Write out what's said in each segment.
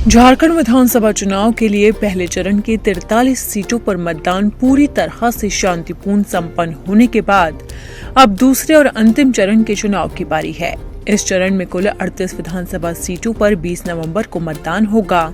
झारखंड विधानसभा चुनाव के लिए पहले चरण के 43 सीटों पर मतदान पूरी तरह से शांतिपूर्ण संपन्न होने के बाद अब दूसरे और अंतिम चरण के चुनाव की बारी है। इस चरण में कुल 38 विधानसभा सीटों पर 20 नवंबर को मतदान होगा।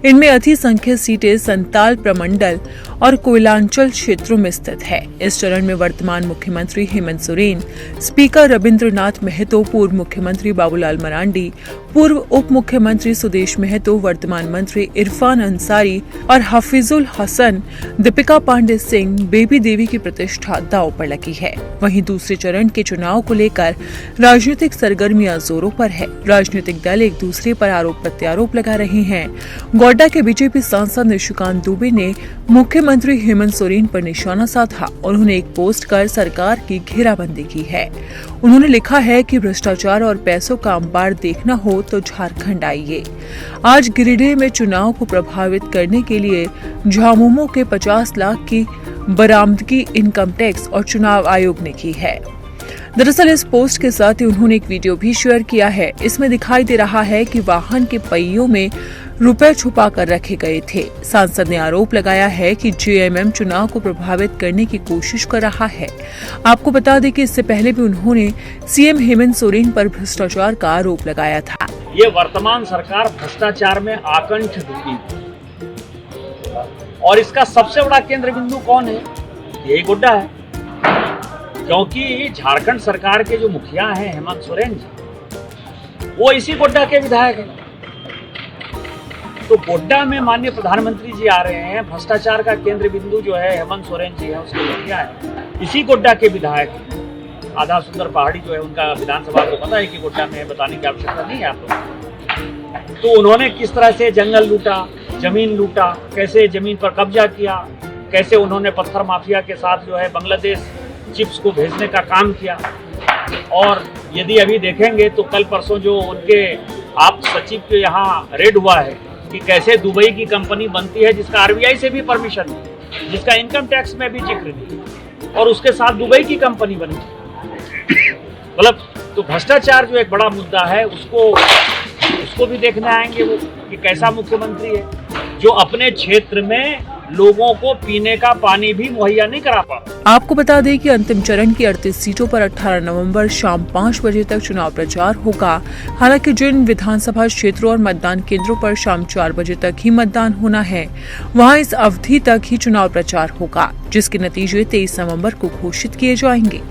इनमें अधिसंख्यक सीटें संताल प्रमंडल और कोयलांचल क्षेत्रों में स्थित है। इस चरण में वर्तमान मुख्यमंत्री हेमंत सोरेन, स्पीकर रविंद्रनाथ महतो, पूर्व मुख्यमंत्री बाबूलाल मरांडी, पूर्व उप मुख्यमंत्री सुदेश महतो, वर्तमान मंत्री इरफान अंसारी और हफीजुल हसन, दीपिका पांडे सिंह, बेबी देवी की प्रतिष्ठा दांव पर लगी है। वहीं दूसरे चरण के चुनाव को लेकर राजनीतिक सरगर्मियां जोरों पर है। राजनीतिक दल एक दूसरे पर आरोप प्रत्यारोप लगा रहे हैं। गोड्डा के बीजेपी सांसद निशिकांत दुबे ने मुख्यमंत्री हेमंत सोरेन पर निशाना साधा। उन्होंने एक पोस्ट कर सरकार की घेराबंदी की है। उन्होंने लिखा है कि भ्रष्टाचार और पैसों का अंबार देखना हो तो झारखंड आइए। आज गिरिडीह में चुनाव को प्रभावित करने के लिए झामुमो के 50 लाख की बरामदगी इनकम टैक्स और चुनाव आयोग ने की है। दरअसल इस पोस्ट के साथ ही उन्होंने एक वीडियो भी शेयर किया है। इसमें दिखाई दे रहा है कि वाहन के पहियों में रुपए छुपा कर रखे गए थे। सांसद ने आरोप लगाया है कि जेएमएम चुनाव को प्रभावित करने की कोशिश कर रहा है। आपको बता दें कि इससे पहले भी उन्होंने सीएम हेमंत सोरेन पर भ्रष्टाचार का आरोप लगाया था। ये वर्तमान सरकार भ्रष्टाचार में आकंठ डूबी और इसका सबसे बड़ा केंद्र बिंदु कौन है? यही गोड्डा है, क्योंकि झारखंड सरकार के जो मुखिया हैं हेमंत सोरेन जी, वो इसी गोड्डा के विधायक हैं। तो गोड्डा में माननीय प्रधानमंत्री जी आ रहे हैं। भ्रष्टाचार का केंद्र बिंदु जो है हेमंत सोरेन जी है, उसके मुखिया है, इसी गोड्डा के विधायक हैं। आधा सुंदर पहाड़ी जो है उनका विधानसभा को पता है कि गोड्डा में बताने की आवश्यकता नहीं है आप लोगों। तो उन्होंने किस तरह से जंगल लूटा, जमीन लूटा, कैसे जमीन पर कब्जा किया, कैसे उन्होंने पत्थर माफिया के साथ जो है बांग्लादेश चिप्स को भेजने का काम किया। और यदि अभी देखेंगे तो कल परसों जो उनके आप सचिव के यहाँ रेड हुआ है कि कैसे दुबई की कंपनी बनती है जिसका आरबीआई से भी परमिशन नहीं, जिसका इनकम टैक्स में भी जिक्र नहीं, और उसके साथ दुबई की कंपनी बनी। मतलब तो भ्रष्टाचार जो एक बड़ा मुद्दा है उसको भी देखने आएंगे वो कि कैसा मुख्यमंत्री है जो अपने क्षेत्र में लोगों को पीने का पानी भी मुहैया नहीं करा पा। आपको बता दें कि अंतिम चरण की 38 सीटों पर 18 नवंबर शाम 5 बजे तक चुनाव प्रचार होगा। हालांकि जिन विधानसभा क्षेत्रों और मतदान केंद्रों पर शाम 4 बजे तक ही मतदान होना है, वहां इस अवधि तक ही चुनाव प्रचार होगा, जिसके नतीजे 23 नवंबर को घोषित किए जाएंगे।